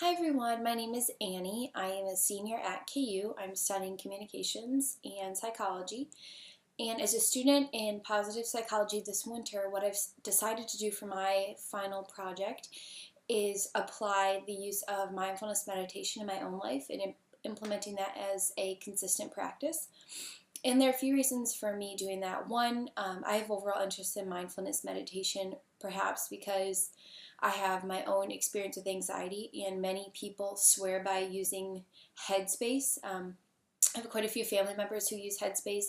Hi everyone, my name is Annie. I am a senior at KU. I'm studying communications and psychology. And as a student in positive psychology this winter, what I've decided to do for my final project is apply the use of mindfulness meditation in my own life and implementing that as a consistent practice. And there are a few reasons for me doing that. One, I have overall interest in mindfulness meditation, perhaps because I have my own experience with anxiety, and many people swear by using Headspace. I have quite a few family members who use Headspace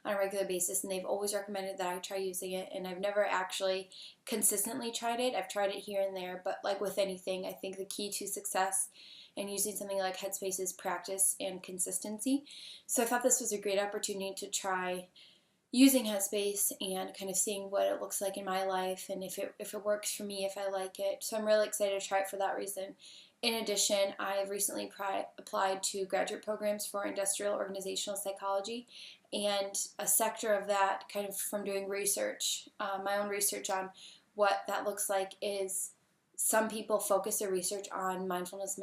on a regular basis, and they've always recommended that I try using it, and I've never actually consistently tried it. I've tried it here and there, but like with anything, I think the key to success in using something like Headspace is practice and consistency. So I thought this was a great opportunity to try using Headspace and kind of seeing what it looks like in my life and if it works for me, if I like it. So I'm really excited to try it for that reason. In addition, I've recently applied to graduate programs for industrial organizational psychology, and a sector of that, kind of from doing research, my own research on what that looks like, is some people focus their research on mindfulness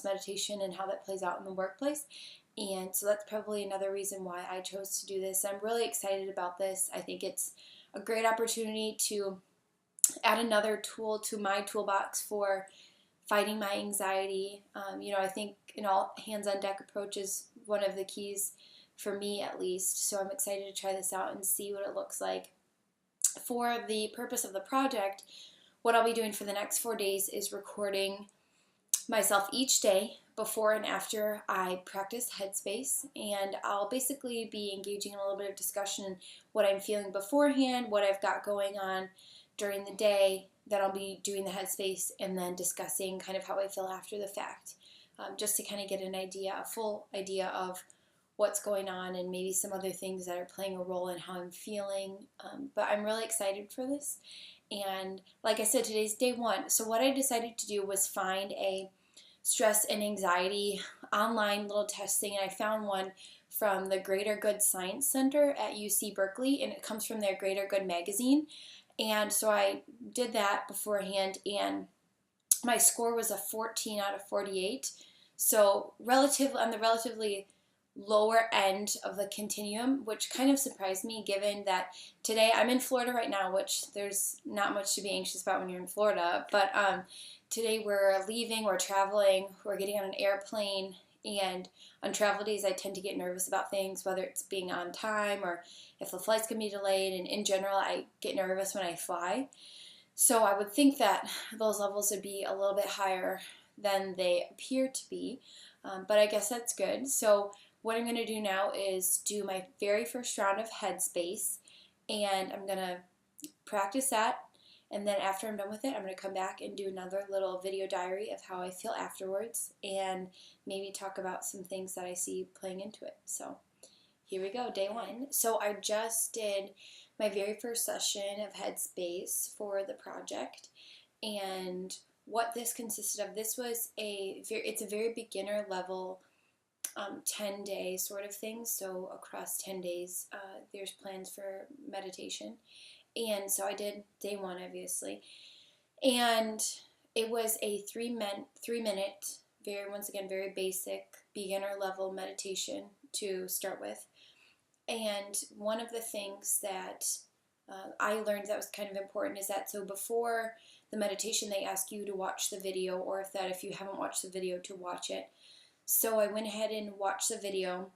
meditation and how that plays out in the workplace. And so that's probably another reason why I chose to do this. I'm really excited about this. I think it's a great opportunity to add another tool to my toolbox for fighting my anxiety. I think an all hands on deck approach is one of the keys for me, at least. So I'm excited to try this out and see what it looks like. For the purpose of the project, what I'll be doing for the next 4 days is recording myself each day before and after I practice Headspace, and I'll basically be engaging in a little bit of discussion on what I'm feeling beforehand, what I've got going on during the day, then I'll be doing the Headspace, and then discussing kind of how I feel after the fact, just to kind of get a full idea of what's going on and maybe some other things that are playing a role in how I'm feeling. But I'm really excited for this. And like I said, today's day one. So what I decided to do was find a stress and anxiety online little testing, and I found one from the Greater Good Science Center at UC Berkeley, and it comes from their Greater Good magazine. And so I did that beforehand, and my score was a 14 out of 48. So on the relatively lower end of the continuum, which kind of surprised me given that today I'm in Florida right now, which there's not much to be anxious about when you're in Florida, but today we're traveling, we're getting on an airplane, and on travel days I tend to get nervous about things, whether it's being on time or if the flight's going to be delayed, and in general I get nervous when I fly. So I would think that those levels would be a little bit higher than they appear to be, but I guess that's good. So what I'm going to do now is do my very first round of Headspace, and I'm going to practice that, and then after I'm done with it, I'm going to come back and do another little video diary of how I feel afterwards, and maybe talk about some things that I see playing into it. So here we go, day one. So I just did my very first session of Headspace for the project, and what this consisted of, it's a very beginner level 10-day sort of thing. So across 10 days, there's plans for meditation. And so I did day one, obviously. And it was a 3-minute, very basic beginner level meditation to start with. And one of the things that I learned that was kind of important is that, so before the meditation, they ask you to watch the video, or if you haven't watched the video, to watch it. So I went ahead and watched the video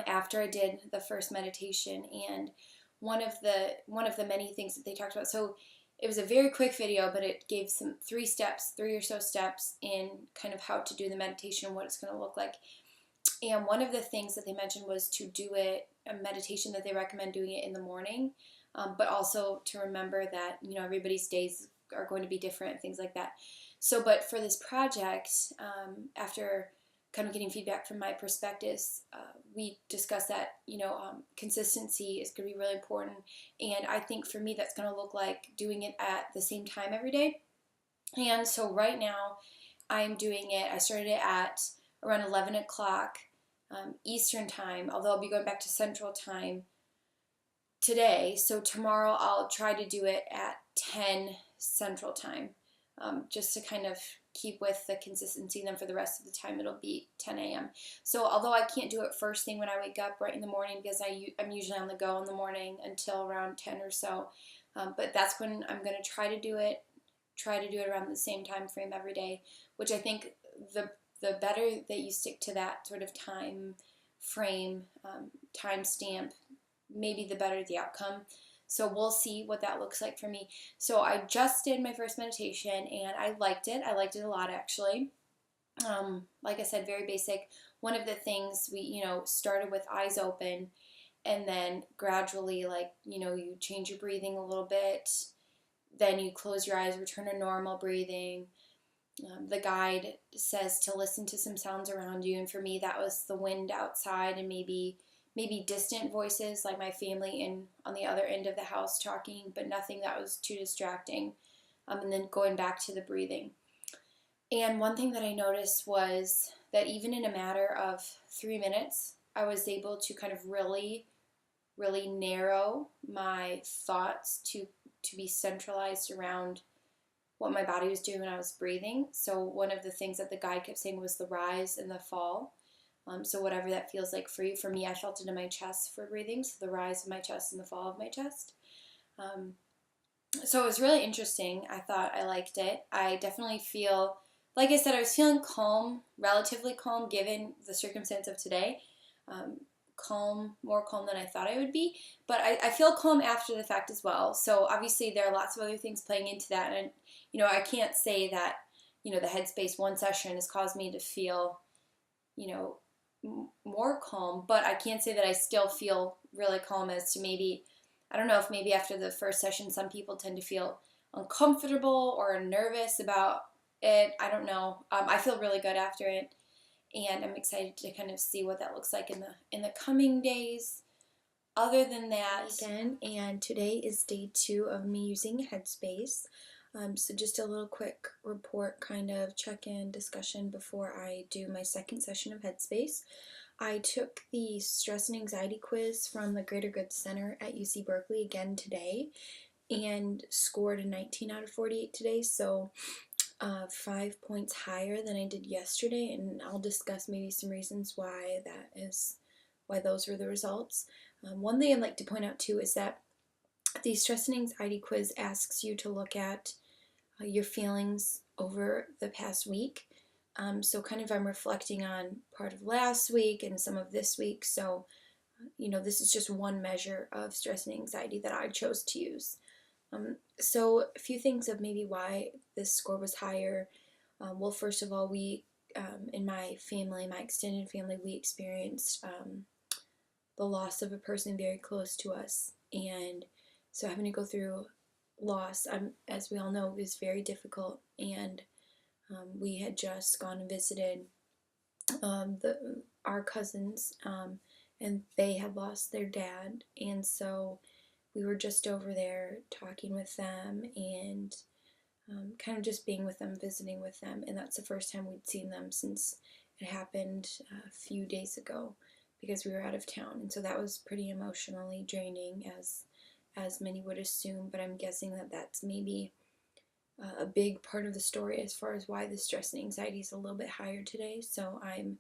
after I did the first meditation, and one of the many things that they talked about. So it was a very quick video, but it gave three or so steps in kind of how to do the meditation, what it's going to look like. And one of the things that they mentioned was to do a meditation that they recommend doing it in the morning, but also to remember that everybody's days are going to be different, things like that. So, but for this project, after kind of getting feedback from my perspectives, we discussed that, consistency is going to be really important. And I think for me, that's going to look like doing it at the same time every day. And so right now I'm doing it, I started it at around 11 o'clock Eastern time, although I'll be going back to Central time today. So tomorrow I'll try to do it at 10 Central time, just to kind of keep with the consistency, then for the rest of the time it'll be 10 a.m. So although I can't do it first thing when I wake up right in the morning, because I'm usually on the go in the morning until around 10 or so, but that's when I'm going to try to do it around the same time frame every day, which I think the better that you stick to that sort of time frame, time stamp, maybe the better the outcome. So we'll see what that looks like for me. So I just did my first meditation and I liked it. I liked it a lot, actually. Like I said, very basic. One of the things we, started with eyes open, and then gradually, you change your breathing a little bit. Then you close your eyes, return to normal breathing. The guide says to listen to some sounds around you, and for me that was the wind outside and maybe distant voices like my family on the other end of the house talking, but nothing that was too distracting. And then going back to the breathing. And one thing that I noticed was that even in a matter of 3 minutes, I was able to kind of really, really narrow my thoughts to be centralized around what my body was doing when I was breathing. So one of the things that the guide kept saying was the rise and the fall. So whatever that feels like for you. For me, I felt it in my chest for breathing, so the rise of my chest and the fall of my chest. So it was really interesting. I thought I liked it. I definitely feel, like I said, I was feeling calm, relatively calm given the circumstance of today. More calm than I thought I would be. But I feel calm after the fact as well. So obviously there are lots of other things playing into that. And, I can't say that, the Headspace one session has caused me to feel, more calm, but I can't say that I still feel really calm as to maybe, I don't know if maybe after the first session some people tend to feel uncomfortable or nervous about it. I don't know. I feel really good after it, and I'm excited to kind of see what that looks like in the coming days. Other than that, again, and today is day 2 of me using Headspace. So just a little quick report, kind of check-in discussion before I do my second session of Headspace. I took the stress and anxiety quiz from the Greater Good Center at UC Berkeley again today and scored a 19 out of 48 today, so 5 points higher than I did yesterday, and I'll discuss maybe some reasons why those were the results. One thing I'd like to point out too is that the stress and anxiety quiz asks you to look at your feelings over the past week. So kind of I'm reflecting on part of last week and some of this week. So, this is just one measure of stress and anxiety that I chose to use. So a few things of maybe why this score was higher. Well, first of all, we, in my family, my extended family, we experienced the loss of a person very close to us. And so having to go through loss, as we all know, is very difficult. And we had just gone and visited our cousins, and they had lost their dad. And so we were just over there talking with them and kind of just being with them, visiting with them. And that's the first time we'd seen them since it happened a few days ago because we were out of town. And so that was pretty emotionally draining, as many would assume, but I'm guessing that that's maybe a big part of the story as far as why the stress and anxiety is a little bit higher today. So I'm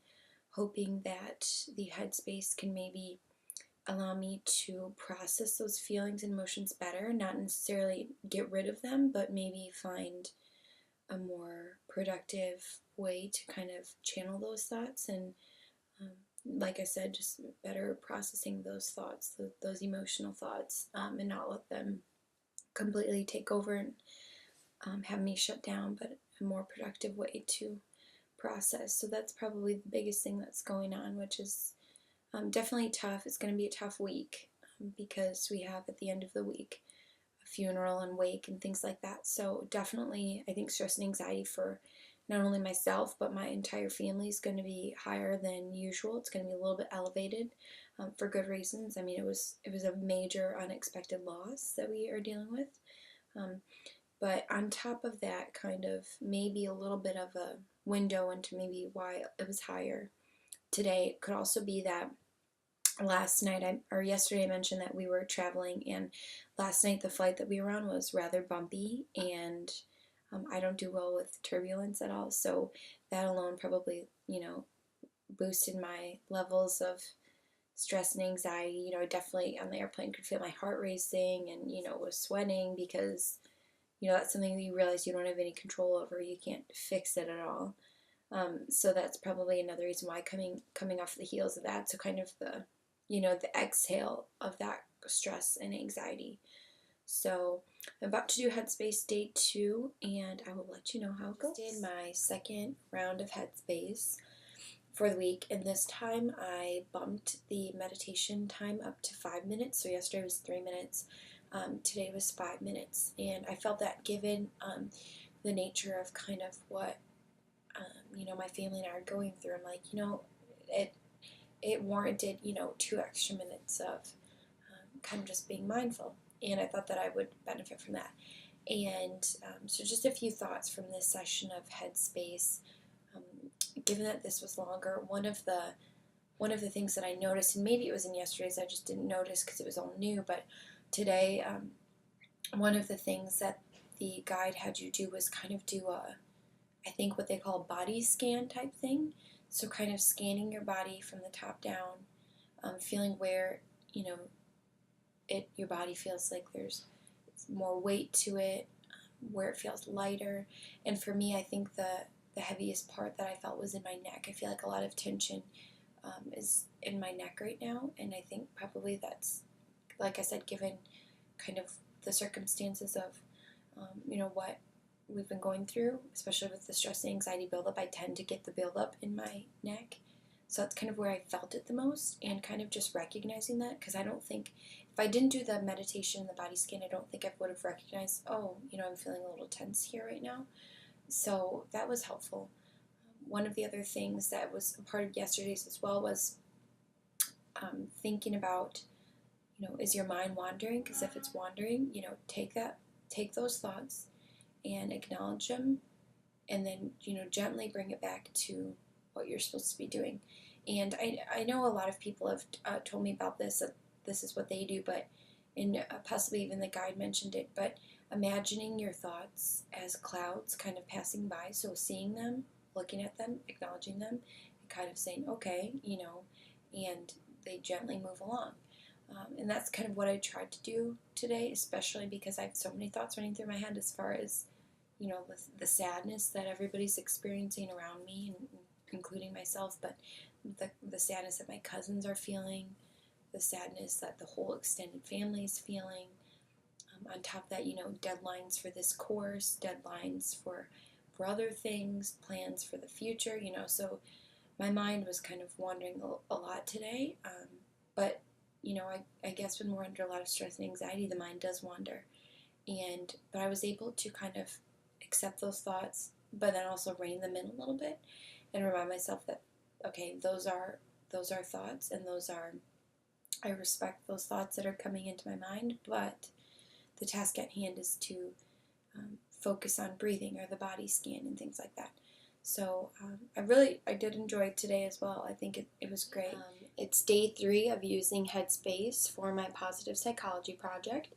hoping that the Headspace can maybe allow me to process those feelings and emotions better, not necessarily get rid of them, but maybe find a more productive way to kind of channel those thoughts and like I said, just better processing those thoughts, those emotional thoughts, and not let them completely take over and have me shut down, but a more productive way to process. So that's probably the biggest thing that's going on, which is definitely tough. It's going to be a tough week because we have at the end of the week a funeral and wake and things like that. So definitely, I think stress and anxiety for not only myself, but my entire family is going to be higher than usual. It's going to be a little bit elevated for good reasons. I mean, it was a major unexpected loss that we are dealing with. But on top of that, kind of maybe a little bit of a window into maybe why it was higher today. It could also be that yesterday I mentioned that we were traveling, and last night the flight that we were on was rather bumpy, and I don't do well with turbulence at all, so that alone probably, boosted my levels of stress and anxiety. I definitely on the airplane could feel my heart racing and, was sweating because, that's something that you realize you don't have any control over. You can't fix it at all. So that's probably another reason why coming off the heels of that. So kind of the exhale of that stress and anxiety. So I'm about to do Headspace day 2, and I will let you know how it goes. I did my second round of Headspace for the week, and this time I bumped the meditation time up to 5 minutes. So yesterday was 3 minutes. Today was 5 minutes, and I felt that given the nature of kind of what my family and I are going through, I'm like, it warranted 2 extra minutes of kind of just being mindful, and I thought that I would benefit from that. And so just a few thoughts from this session of Headspace. Given that this was longer, one of the things that I noticed, and maybe it was in yesterday's, I just didn't notice because it was all new, but today, one of the things that the guide had you do was kind of do I think what they call a body scan type thing. So kind of scanning your body from the top down, feeling where, your body feels like there's more weight to it, where it feels lighter. And for me, I think the heaviest part that I felt was in my neck. I feel like a lot of tension is in my neck right now, and I think probably that's, like I said, given kind of the circumstances of, what we've been going through, especially with the stress and anxiety buildup. I tend to get the buildup in my neck. So that's kind of where I felt it the most, and kind of just recognizing that, because I don't think, if I didn't do the meditation and the body scan, I don't think I would have recognized, I'm feeling a little tense here right now. So that was helpful. One of the other things that was a part of yesterday's as well was thinking about, is your mind wandering? Because if it's wandering, take those thoughts and acknowledge them, and then, gently bring it back to what you're supposed to be doing. And I know a lot of people have told me about this, that this is what they do, and possibly even the guide mentioned it, but imagining your thoughts as clouds kind of passing by, so seeing them, looking at them, acknowledging them, and kind of saying, okay, and they gently move along. And that's kind of what I tried to do today, especially because I have so many thoughts running through my head as far as, the sadness that everybody's experiencing around me, and including myself, but the sadness that my cousins are feeling, the sadness that the whole extended family is feeling. On top of that, deadlines for this course, deadlines for other things, plans for the future, so my mind was kind of wandering a lot today, but, I guess when we're under a lot of stress and anxiety, the mind does wander, but I was able to kind of accept those thoughts, but then also rein them in a little bit, and remind myself that, okay, those are thoughts, and I respect those thoughts that are coming into my mind, but the task at hand is to focus on breathing or the body scan and things like that. So I did enjoy today as well. I think it was great. It's day 3 of using Headspace for my positive psychology project.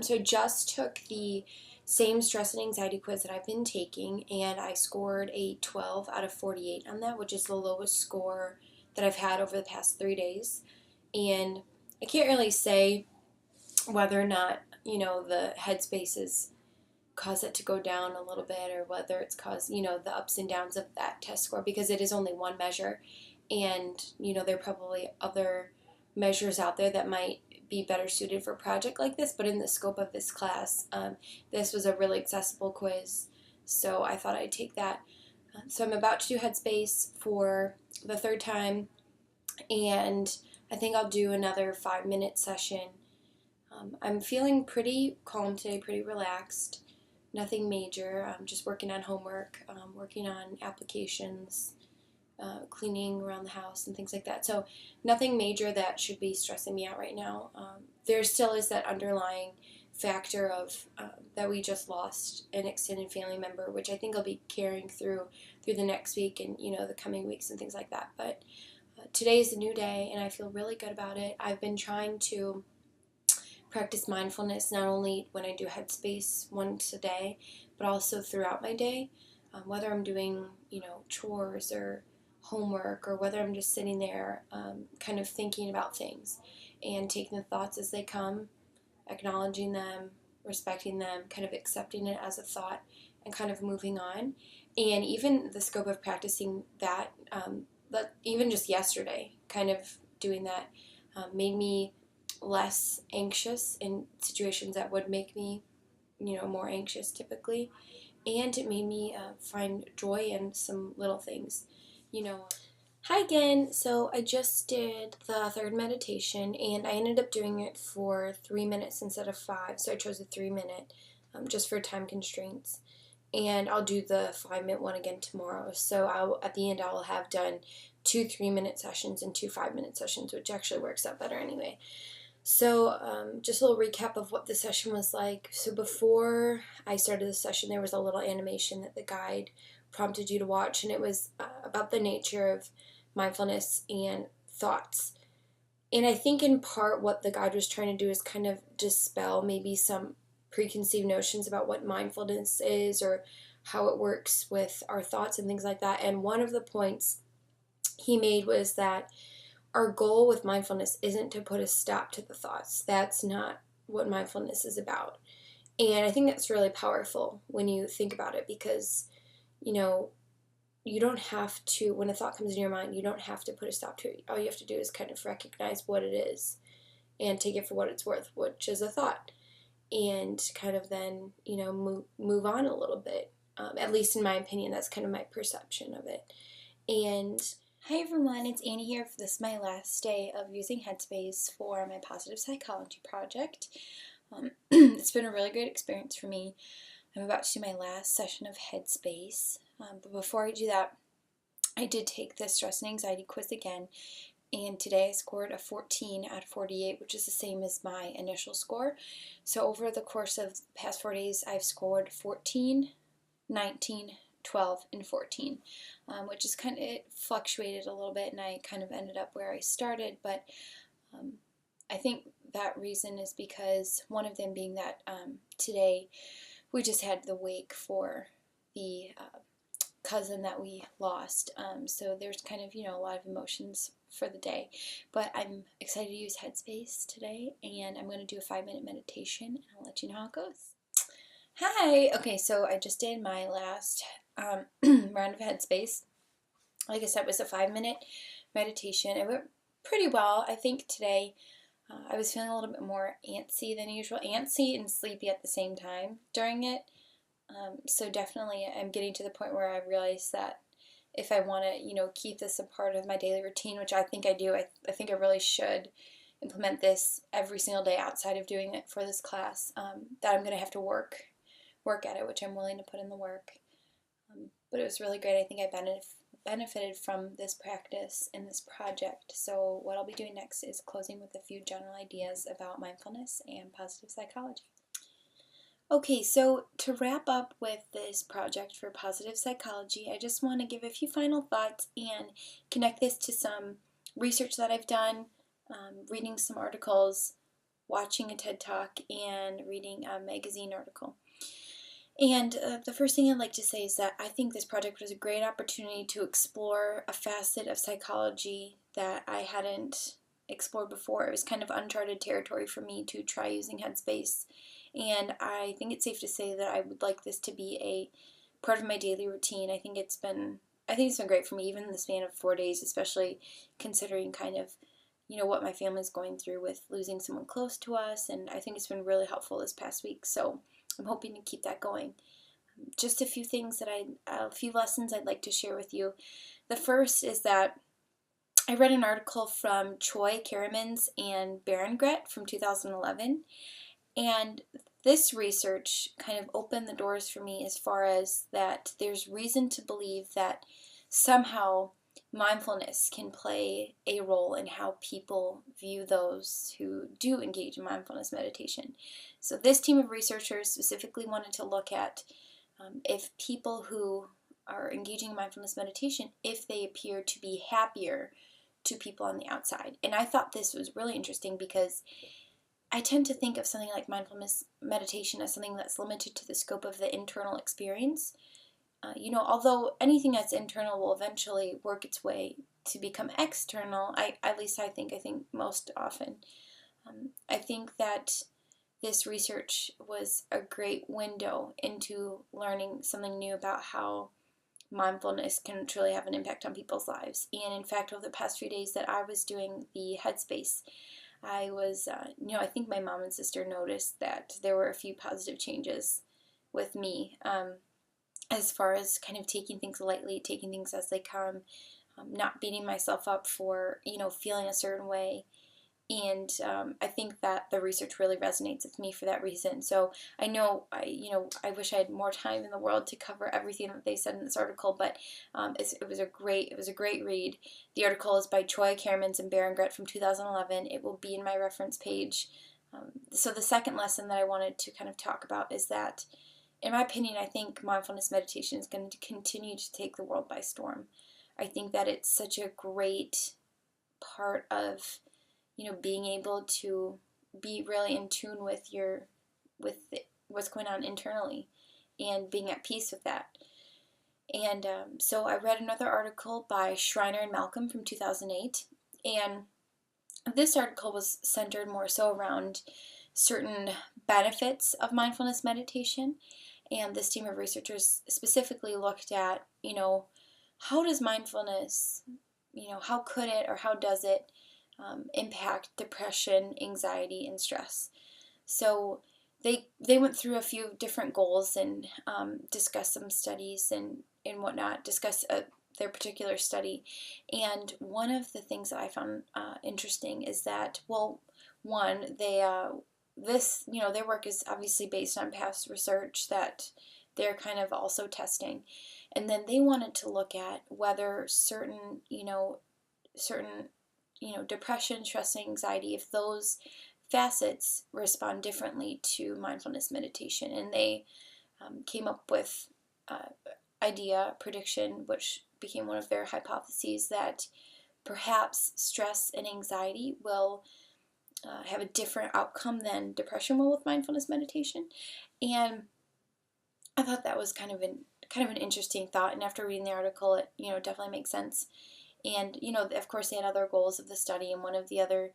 So I just took the same stress and anxiety quiz that I've been taking, and I scored a 12 out of 48 on that, which is the lowest score that I've had over the past 3 days. And I can't really say whether or not, the Headspaces cause it to go down a little bit, or whether it's caused, the ups and downs of that test score, because it is only one measure, and, there are probably other measures out there that might be better suited for a project like this, but in the scope of this class, this was a really accessible quiz, so I thought I'd take that. So I'm about to do Headspace for the 3rd time, and I think I'll do another 5-minute session. I'm feeling pretty calm today, pretty relaxed. Nothing major. I'm just working on homework, working on applications, cleaning around the house and things like that. So nothing major that should be stressing me out right now. There still is that underlying factor of that we just lost an extended family member, which I think I'll be carrying through the next week and the coming weeks and things like that. But today is a new day, and I feel really good about it. I've been trying to practice mindfulness not only when I do Headspace once a day, but also throughout my day, whether I'm doing, chores or homework, or whether I'm just sitting there kind of thinking about things and taking the thoughts as they come, acknowledging them, respecting them, kind of accepting it as a thought, and kind of moving on. And even the scope of practicing that, but even just yesterday, kind of doing that made me less anxious in situations that would make me, more anxious typically. And it made me find joy in some little things, you know. Hi again. So I just did the third meditation, and I ended up doing it for 3 minutes instead of 5. So I chose a 3 minute just for time constraints. And I'll do the 5 minute one again tomorrow. So at the end, I'll have done 2 3 minute sessions and 2 5 minute sessions, which actually works out better anyway. So just a little recap of what the session was like. So before I started the session, there was a little animation that the guide prompted you to watch, and it was about the nature of mindfulness and thoughts. And I think in part what the guide was trying to do is kind of dispel maybe some preconceived notions about what mindfulness is or how it works with our thoughts and things like that. And one of the points he made was that our goal with mindfulness isn't to put a stop to the thoughts. That's not what mindfulness is about. And I think that's really powerful when you think about it, because, you don't have to, when a thought comes in your mind, you don't have to put a stop to it. All you have to do is kind of recognize what it is and take it for what it's worth, which is a thought. And kind of then, move on a little bit. At least in my opinion, that's kind of my perception of it. And hi everyone, it's Annie here. This is my last day of using Headspace for my positive psychology project. It's been a really great experience for me. I'm about to do my last session of Headspace. But before I do that, I did take the stress and anxiety quiz again. And today I scored a 14 out of 48, which is the same as my initial score. So over the course of the past 4 days, I've scored 14, 19, 12, and 14, which is it fluctuated a little bit, and I kind of ended up where I started. But I think that reason is because one of them being that today we just had the wake for the cousin that we lost. So there's kind of, a lot of emotions for the day. But I'm excited to use Headspace today, and I'm going to do a 5-minute meditation, and I'll let you know how it goes. Hi! Okay, so I just did my last round of Headspace. Like I said, it was a 5-minute meditation. It went pretty well. I think today I was feeling a little bit more antsy than usual. Antsy and sleepy at the same time during it. So definitely I'm getting to the point where I realize that if I want to, keep this a part of my daily routine, which I think I do, I think I really should implement this every single day outside of doing it for this class, that I'm going to have to work at it, which I'm willing to put in the work. But it was really great. I think I benefited from this practice in this project. So what I'll be doing next is closing with a few general ideas about mindfulness and positive psychology. Okay, so to wrap up with this project for positive psychology, I just want to give a few final thoughts and connect this to some research that I've done, reading some articles, watching a TED Talk, and reading a magazine article. And the first thing I'd like to say is that I think this project was a great opportunity to explore a facet of psychology that I hadn't explored before. It was kind of uncharted territory for me to try using Headspace. And I think it's safe to say that I would like this to be a part of my daily routine. I think it's been great for me, even in the span of 4 days, especially considering kind of, what my family's going through with losing someone close to us. And I think it's been really helpful this past week. So I'm hoping to keep that going. Just a few things a few lessons I'd like to share with you. The first is that I read an article from Choi Karamans and Berengret from 2011. And this research kind of opened the doors for me as far as that there's reason to believe that somehow mindfulness can play a role in how people view those who do engage in mindfulness meditation. So this team of researchers specifically wanted to look at if people who are engaging in mindfulness meditation, if they appear to be happier to people on the outside. And I thought this was really interesting because I tend to think of something like mindfulness meditation as something that's limited to the scope of the internal experience. Although anything that's internal will eventually work its way to become external, at least I think most often. I think that this research was a great window into learning something new about how mindfulness can truly have an impact on people's lives. And in fact, over the past few days that I was doing the Headspace, I was, I think my mom and sister noticed that there were a few positive changes with me, as far as kind of taking things lightly, taking things as they come, not beating myself up for, feeling a certain way. And I think that the research really resonates with me for that reason. So I know, I wish I had more time in the world to cover everything that they said in this article, but it was a great read. The article is by Troy Kermans and Berengret from 2011. It will be in my reference page. So the second lesson that I wanted to kind of talk about is that, in my opinion, I think mindfulness meditation is going to continue to take the world by storm. I think that it's such a great part of being able to be really in tune with what's going on internally and being at peace with that. And so I read another article by Schreiner and Malcolm from 2008, and this article was centered more so around certain benefits of mindfulness meditation. And this team of researchers specifically looked at, how does mindfulness, how could it or how does it impact depression, anxiety, and stress. So they went through a few different goals and discussed some studies and whatnot, discussed their particular study. And one of the things that I found interesting is that, well, one, their work is obviously based on past research that they're kind of also testing. And then they wanted to look at whether certain depression, stress, and anxiety, if those facets respond differently to mindfulness meditation. And they came up with prediction, which became one of their hypotheses, that perhaps stress and anxiety will have a different outcome than depression will with mindfulness meditation. And I thought that was kind of an interesting thought. And after reading the article, it definitely makes sense. And of course, they had other goals of the study, and one of the other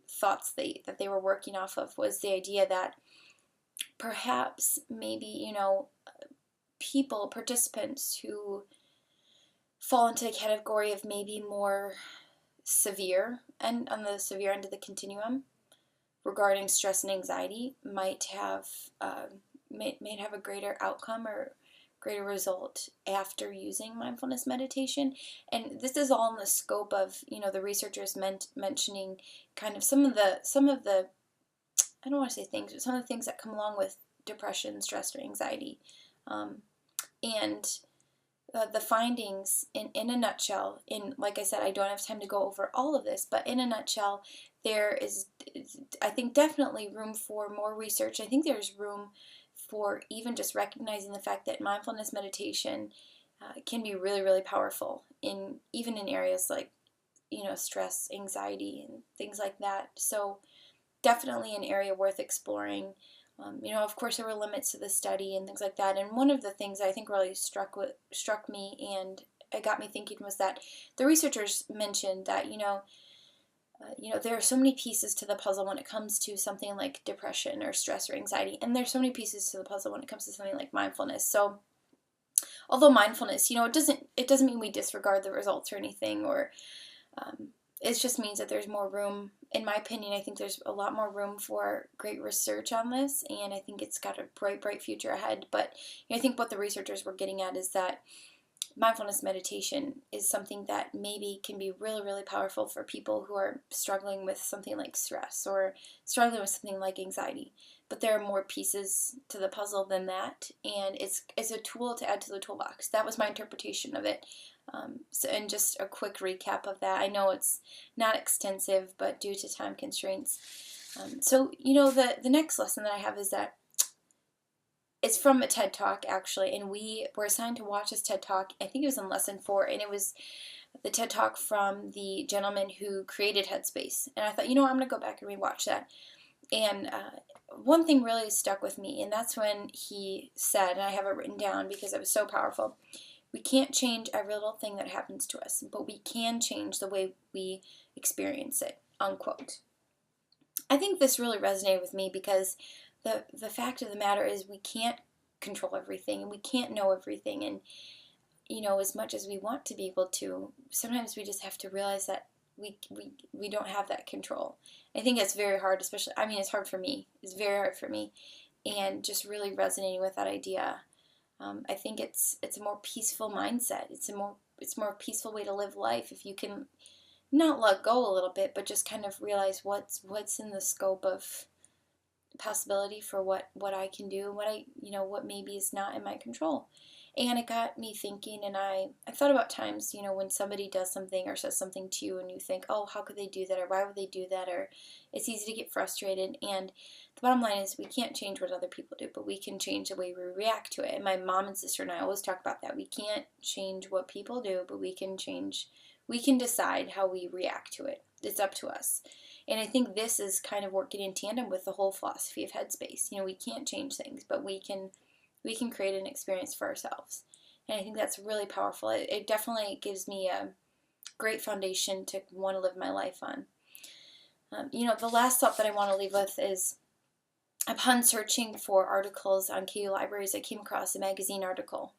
thoughts that they were working off of was the idea that perhaps maybe participants who fall into the category of maybe more severe and on the severe end of the continuum regarding stress and anxiety might have a greater outcome or greater result after using mindfulness meditation. And this is all in the scope of the researchers mentioning kind of some of the I don't want to say things, but some of the things that come along with depression, stress, or anxiety. And the findings in a nutshell, like I said, I don't have time to go over all of this, but in a nutshell, there is, I think, definitely room for more research. I think there's room for even just recognizing the fact that mindfulness meditation can be really, really powerful even in areas like stress, anxiety, and things like that. So definitely an area worth exploring. Of course, there were limits to the study and things like that. And one of the things I think really struck me and it got me thinking was that the researchers mentioned that there are so many pieces to the puzzle when it comes to something like depression or stress or anxiety, and there's so many pieces to the puzzle when it comes to something like mindfulness. So although mindfulness, it doesn't mean we disregard the results or anything, or it just means that there's more room. In my opinion, I think there's a lot more room for great research on this, and I think it's got a bright future ahead. But I think what the researchers were getting at is that mindfulness meditation is something that maybe can be really, really powerful for people who are struggling with something like stress or struggling with something like anxiety. But there are more pieces to the puzzle than that, and it's a tool to add to the toolbox. That was my interpretation of it. And just a quick recap of that. I know it's not extensive, but due to time constraints. The next lesson that I have is that it's from a TED Talk, actually, and we were assigned to watch this TED Talk. I think it was in lesson 4, and it was the TED Talk from the gentleman who created Headspace. And I thought, I'm going to go back and rewatch that. And one thing really stuck with me, and that's when he said, and I have it written down because it was so powerful, we can't change every little thing that happens to us, but we can change the way we experience it, unquote. I think this really resonated with me because the fact of the matter is we can't control everything and we can't know everything, and as much as we want to be able to, sometimes we just have to realize that we don't have that control. I think it's very hard, especially, it's hard for me. It's very hard for me, and just really resonating with that idea. I think it's a more peaceful mindset. It's a more peaceful way to live life if you can not let go a little bit, but just kind of realize what's in the scope of possibility for what I can do, and what maybe is not in my control. And it got me thinking, and I thought about times, when somebody does something or says something to you and you think, oh, how could they do that, or why would they do that, or it's easy to get frustrated. And the bottom line is we can't change what other people do, but we can change the way we react to it. And my mom and sister and I always talk about that. We can't change what people do, but we can decide how we react to it. It's up to us. And I think this is kind of working in tandem with the whole philosophy of Headspace. We can't change things, but we can create an experience for ourselves. And I think that's really powerful. It definitely gives me a great foundation to want to live my life on. The last thought that I want to leave with is, upon searching for articles on KU libraries, I came across a magazine article.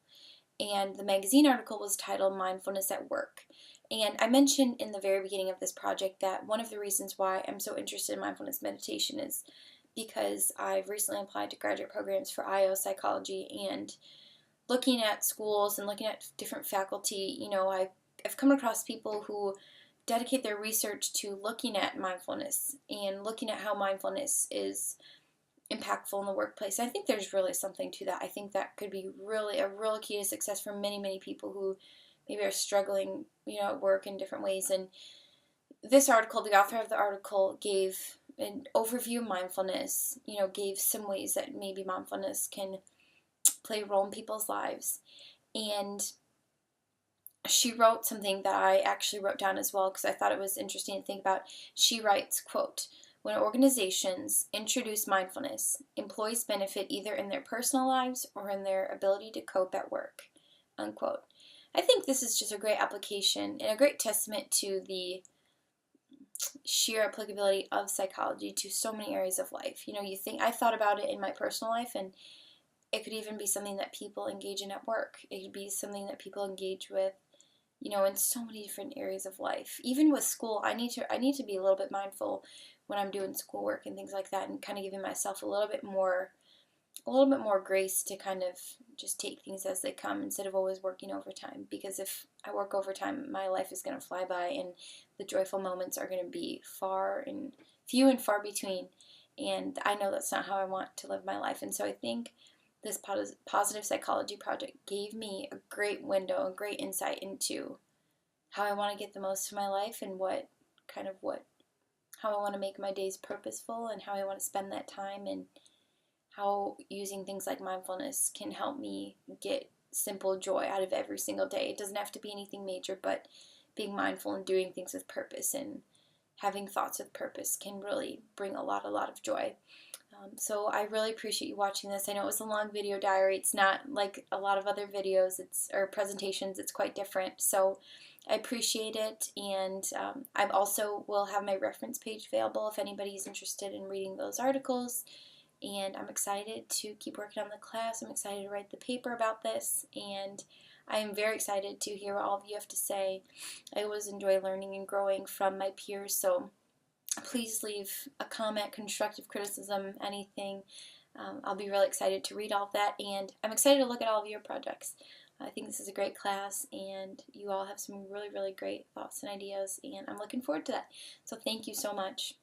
And the magazine article was titled Mindfulness at Work. And I mentioned in the very beginning of this project that one of the reasons why I'm so interested in mindfulness meditation is because I've recently applied to graduate programs for IO psychology, and looking at schools and looking at different faculty, I've come across people who dedicate their research to looking at mindfulness and looking at how mindfulness is impactful in the workplace. I think there's really something to that. I think that could be really a real key to success for many, many people who maybe are struggling, at work in different ways. And this article, the author of the article gave an overview of mindfulness, gave some ways that maybe mindfulness can play a role in people's lives. And she wrote something that I actually wrote down as well because I thought it was interesting to think about. She writes, quote, "When organizations introduce mindfulness, employees benefit either in their personal lives or in their ability to cope at work," unquote. I think this is just a great application and a great testament to the sheer applicability of psychology to so many areas of life. I thought about it in my personal life, and it could even be something that people engage in at work. It could be something that people engage with, in so many different areas of life. Even with school, I need to be a little bit mindful when I'm doing schoolwork and things like that, and kind of giving myself a little bit more grace to kind of just take things as they come instead of always working overtime. Because if I work overtime, my life is going to fly by, and the joyful moments are going to be few and far between. And I know that's not how I want to live my life. And so I think this positive psychology project gave me a great window, a great insight into how I want to get the most of my life, and how I want to make my days purposeful, and how I want to spend that time, and how using things like mindfulness can help me get simple joy out of every single day. It doesn't have to be anything major, but being mindful and doing things with purpose and having thoughts with purpose can really bring a lot of joy. So I really appreciate you watching this. I know it was a long video diary. It's not like a lot of other videos or presentations. It's quite different. So I appreciate it, and I also will have my reference page available if anybody's interested in reading those articles. And I'm excited to keep working on the class. I'm excited to write the paper about this, and I am very excited to hear what all of you have to say. I always enjoy learning and growing from my peers, so please leave a comment, constructive criticism, anything. I'll be really excited to read all of that, and I'm excited to look at all of your projects. I think this is a great class, and you all have some really, really great thoughts and ideas, and I'm looking forward to that. So thank you so much.